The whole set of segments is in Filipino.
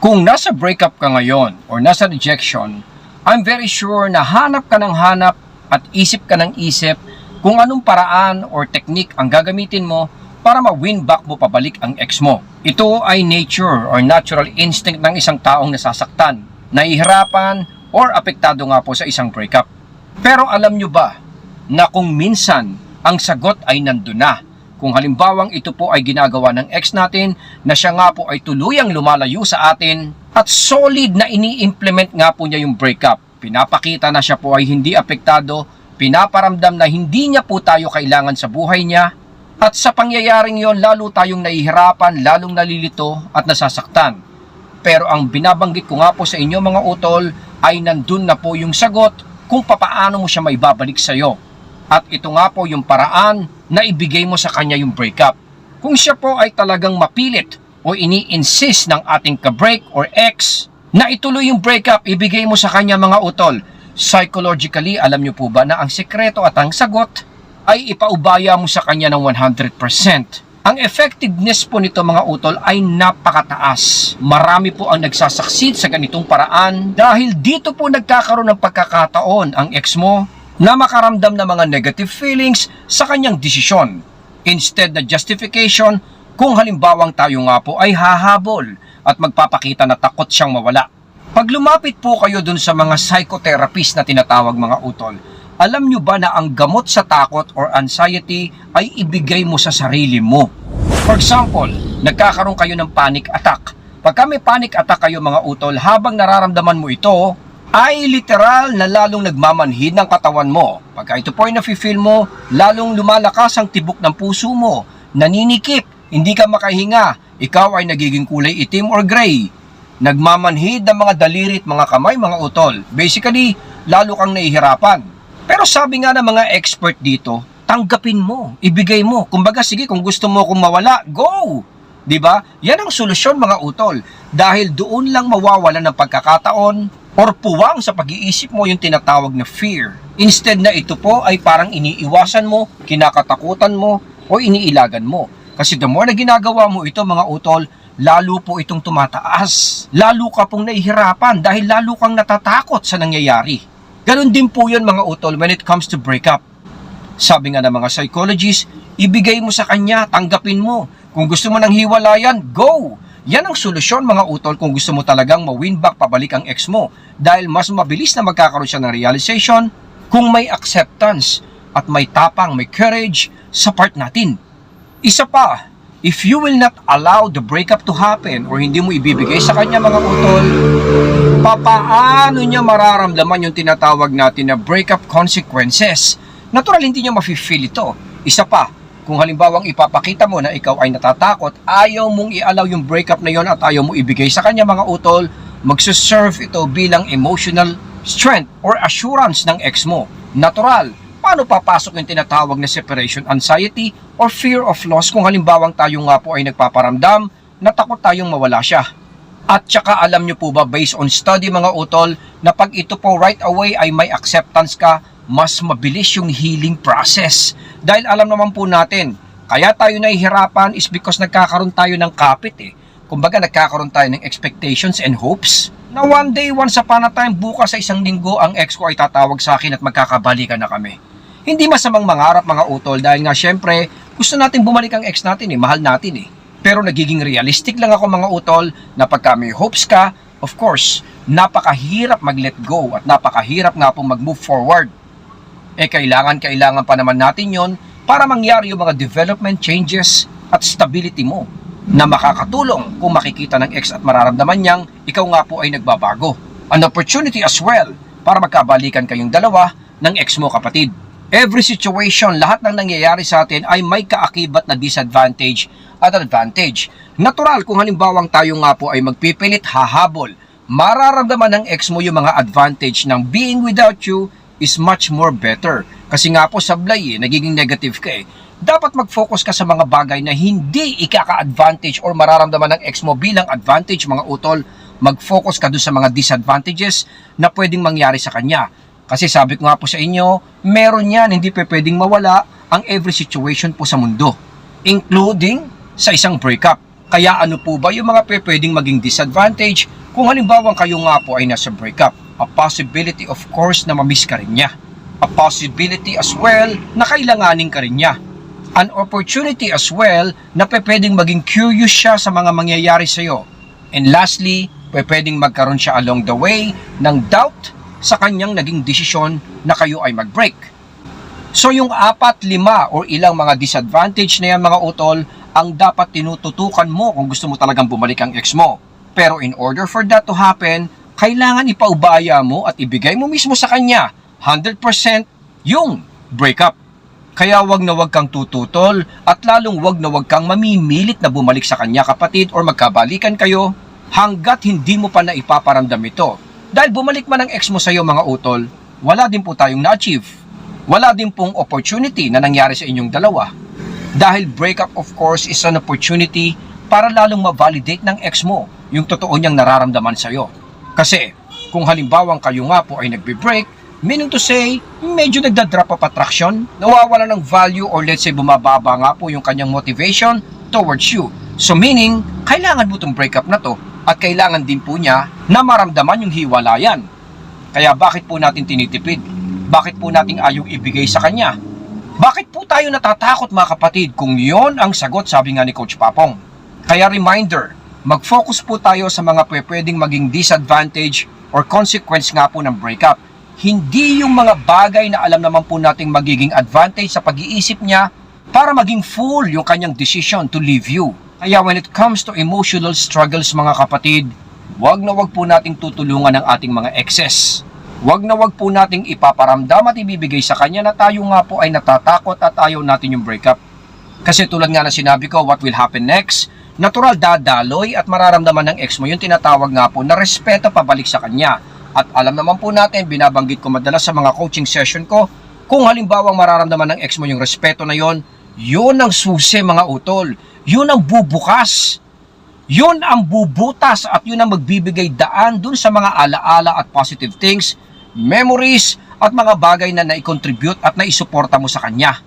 Kung nasa breakup ka ngayon or nasa rejection, I'm very sure na hanap ka ng hanap at isip ka ng isip kung anong paraan or technique ang gagamitin mo para ma-win back mo pabalik ang ex mo. Ito ay nature or natural instinct ng isang taong nasasaktan, nahihirapan or apektado nga po sa isang breakup. Pero alam nyo ba na kung minsan ang sagot ay nandun na? Kung halimbawang ito po ay ginagawa ng ex natin na siya nga po ay tuluyang lumalayo sa atin at solid na ini-implement nga po niya yung breakup. Pinapakita na siya po ay hindi apektado, pinaparamdam na hindi niya po tayo kailangan sa buhay niya, at sa pangyayaring yon lalo tayong nahihirapan, lalong nalilito at nasasaktan. Pero ang binabanggit ko nga po sa inyo mga utol ay nandun na po yung sagot kung papaano mo siya maibabalik sa iyo. At ito nga po yung paraan na ibigay mo sa kanya yung breakup. Kung siya po ay talagang mapilit o ini-insist ng ating ka-break or ex na ituloy yung breakup, ibigay mo sa kanya mga utol. Psychologically, alam niyo po ba na ang sekreto at ang sagot ay ipaubaya mo sa kanya ng 100%. Ang effectiveness po nito mga utol ay napakataas. Marami po ang nagsasucceed sa ganitong paraan dahil dito po nagkakaroon ng pagkakataon ang ex mo na makaramdam ng mga negative feelings sa kanyang desisyon. Instead na justification kung halimbawang tayo nga po ay hahabol at magpapakita na takot siyang mawala. Pag lumapit po kayo dun sa mga psychotherapist na tinatawag mga utol, alam nyo ba na ang gamot sa takot or anxiety ay ibigay mo sa sarili mo? For example, nagkakaroon kayo ng panic attack. Pagka may panic attack kayo mga utol, habang nararamdaman mo ito, ay literal na lalong nagmamanhid ng katawan mo. Pagka ito po ay nafe-feel mo, lalong lumalakas ang tibok ng puso mo, naninikip, hindi ka makahinga, ikaw ay nagiging kulay itim or gray. Nagmamanhid ng mga daliri at mga kamay, mga utol. Basically, lalo kang nahihirapan. Pero sabi nga ng mga expert dito, tanggapin mo, ibigay mo. Kumbaga, sige, kung gusto mo akong mawala, go! Diba? Yan ang solusyon mga utol. Dahil doon lang mawawalan ng pagkakataon or puwang sa pag-iisip mo yung tinatawag na fear. Instead na ito po ay parang iniiwasan mo, kinakatakutan mo, o iniilagan mo. Kasi the more na ginagawa mo ito mga utol, lalo po itong tumataas. Lalo ka pong nahihirapan dahil lalo kang natatakot sa nangyayari. Ganon din po yun mga utol when it comes to breakup. Sabi nga ng mga psychologists, ibigay mo sa kanya, tanggapin mo. Kung gusto mo ng hiwalayan, go! Yan ang solusyon mga utol kung gusto mo talagang ma-win back pabalik ang ex mo dahil mas mabilis na magkakaroon siya ng realization kung may acceptance at may tapang, may courage sa part natin. Isa pa, if you will not allow the breakup to happen or hindi mo ibibigay sa kanya mga utol, papaano niya mararamdaman yung tinatawag natin na breakup consequences? Natural hindi niya mafe-feel ito. Isa pa, kung halimbawang ipapakita mo na ikaw ay natatakot, ayaw mong i-allow yung breakup na yon at ayaw mo ibigay sa kanya mga utol, magsuserve ito bilang emotional strength or assurance ng ex mo. Natural. Paano papasok yung tinatawag na separation anxiety or fear of loss kung halimbawang tayo nga po ay nagpaparamdam na takot tayong mawala siya? At saka alam nyo po ba based on study mga utol na pag ito po right away ay may acceptance ka, mas mabilis yung healing process. Dahil alam naman po natin, kaya tayo nahihirapan is because nagkakaroon tayo ng kapit eh. Kumbaga nagkakaroon tayo ng expectations and hopes na one day, once upon a time, bukas sa isang linggo, ang ex ko ay tatawag sa akin at magkakabalikan na kami. Hindi masamang mangarap mga utol dahil nga syempre gusto natin bumalik ang ex natin eh, mahal natin eh. Pero nagiging realistic lang ako mga utol na pagka may hopes ka, of course, napakahirap mag-let go at napakahirap nga pong mag-move forward. Kailangan pa naman natin yon para mangyari yung mga development changes at stability mo na makakatulong kung makikita ng ex at mararamdaman niyang ikaw nga po ay nagbabago. An opportunity as well para magkabalikan kayong dalawa ng ex mo kapatid. Every situation, lahat ng nangyayari sa atin ay may kaakibat na disadvantage at advantage. Natural kung halimbawang tayo nga po ay magpipilit hahabol, mararamdaman ng ex mo yung mga advantage ng being without you is much more better. Kasi nga po sablay nagiging negative ka eh. Dapat mag-focus ka sa mga bagay na hindi ikaka-advantage or mararamdaman ng ex mo bilang advantage mga utol. Mag-focus ka doon sa mga disadvantages na pwedeng mangyari sa kanya. Kasi sabi ko nga po sa inyo, meron yan, hindi pwedeng mawala ang every situation po sa mundo. Including sa isang breakup. Kaya ano po ba yung mga pwedeng maging disadvantage kung halimbawa kayo nga po ay nasa breakup? A possibility of course na mamiss ka rin niya. A possibility as well na kailanganin ka rin niya. An opportunity as well na pwedeng maging curious siya sa mga mangyayari sa iyo. And lastly, pwedeng magkaroon siya along the way ng doubt sa kanyang naging desisyon na kayo ay mag-break. So yung 4, 5 or ilang mga disadvantage na yan mga utol ang dapat tinututukan mo kung gusto mo talagang bumalik ang ex mo. Pero in order for that to happen, kailangan ipaubaya mo at ibigay mo mismo sa kanya 100% yung breakup. Kaya wag na wag kang tututol at lalong wag na wag kang mamimilit na bumalik sa kanya kapatid or magkabalikan kayo hanggat hindi mo pa na ipaparamdam ito. Dahil bumalik man ang ex mo sa iyo mga utol, wala din po tayong na-achieve. Wala din pong opportunity na nangyari sa inyong dalawa. Dahil breakup of course is an opportunity para lalong ma-validate ng ex mo yung totoo niyang nararamdaman sa iyo. Kasi kung halimbawang kayo nga po ay nagbe-break, meaning to say, medyo nagda-drop of attraction, nawawala ng value or let's say bumababa nga po yung kanyang motivation towards you. So meaning, kailangan mo itong breakup na to at kailangan din po niya na maramdaman yung hiwalayan. Kaya bakit po natin tinitipid? Bakit po natin ayaw ibigay sa kanya? Bakit po tayo natatakot mga kapatid kung yon ang sagot sabi nga ni Coach Papong? Kaya reminder, mag-focus po tayo sa mga pwedeng maging disadvantage or consequence nga po ng breakup. Hindi yung mga bagay na alam naman po nating magiging advantage sa pag-iisip niya para maging full yung kanyang decision to leave you. Kaya when it comes to emotional struggles mga kapatid, wag na wag po nating tutulungan ang ating mga exes. Wag na wag po nating ipaparamdam at ibibigay sa kanya na tayo nga po ay natatakot at ayaw natin yung breakup. Kasi tulad nga na sinabi ko, what will happen next? Natural dadaloy at mararamdaman ng ex mo yung tinatawag nga po na respeto pabalik sa kanya. At alam naman po natin, binabanggit ko madalas sa mga coaching session ko, kung halimbawang mararamdaman ng ex mo yung respeto na yon, yun ang susi mga utol. Yun ang bubukas. Yun ang bubutas at yun ang magbibigay daan dun sa mga alaala at positive things, memories at mga bagay na nai-contribute at naisuporta mo sa kanya.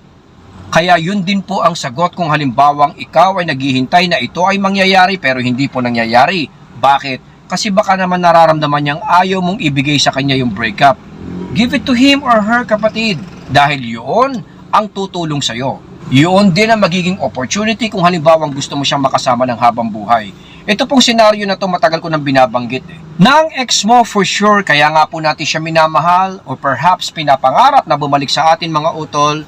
Kaya yun din po ang sagot kung halimbawang ikaw ay naghihintay na ito ay mangyayari pero hindi po nangyayari. Bakit? Kasi baka naman nararamdaman niyang ayaw mong ibigay sa kanya yung breakup. Give it to him or her kapatid. Dahil yun ang tutulong sa'yo. Yun din ang magiging opportunity kung halimbawang gusto mo siyang makasama ng habang buhay. Ito pong senaryo na to matagal ko nang binabanggit Nang ex mo for sure, kaya nga po natin siya minamahal or perhaps pinapangarap na bumalik sa atin mga utol.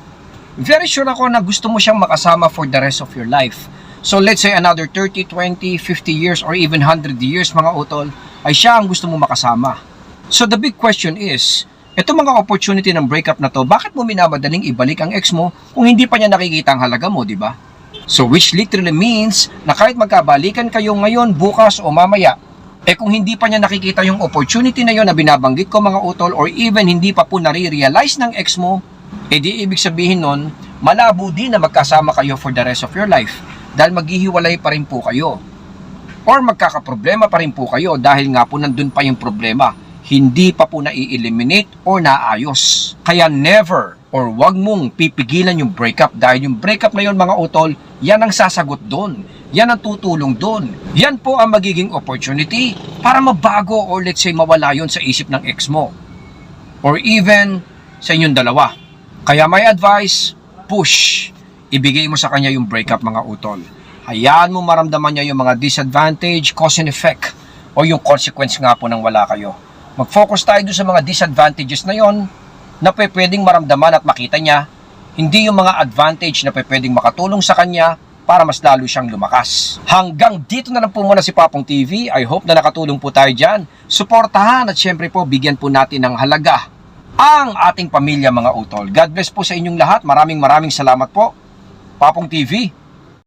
Very sure ako na gusto mo siyang makasama for the rest of your life. So let's say another 30, 20, 50 years or even 100 years mga utol ay siya ang gusto mo makasama. So the big question is, ito mga opportunity ng breakup na to, bakit mo minamadaling ibalik ang ex mo kung hindi pa niya nakikita ang halaga mo, di ba? So which literally means na kahit magkabalikan kayo ngayon, bukas o mamaya, kung hindi pa niya nakikita yung opportunity na yon na binabanggit ko mga utol or even hindi pa po nare-realize ng ex mo, di ibig sabihin nun, malabo din na magkasama kayo for the rest of your life. Dahil maghihiwalay pa rin po kayo. Or magkakaproblema pa rin po kayo dahil nga po nandun pa yung problema. Hindi pa po na-eliminate or naayos. Kaya never or wag mong pipigilan yung breakup dahil yung breakup na yun mga utol, yan ang sasagot doon. Yan ang tutulong doon. Yan po ang magiging opportunity para mabago or let's say mawala yun sa isip ng ex mo. Or even sa inyong dalawa. Kaya my advice, push. Ibigay mo sa kanya yung breakup mga utol. Hayaan mo maramdaman niya yung mga disadvantage, cause and effect, o yung consequence nga po nang wala kayo. Mag-focus tayo doon sa mga disadvantages na yon na pwedeng maramdaman at makita niya, hindi yung mga advantage na pwedeng makatulong sa kanya para mas lalo siyang lumakas. Hanggang dito na lang po muna si Papong TV. I hope na nakatulong po tayo dyan. Suportahan at syempre po bigyan po natin ng halaga ang ating pamilya mga utol. God bless po sa inyong lahat. Maraming salamat po. Papong TV.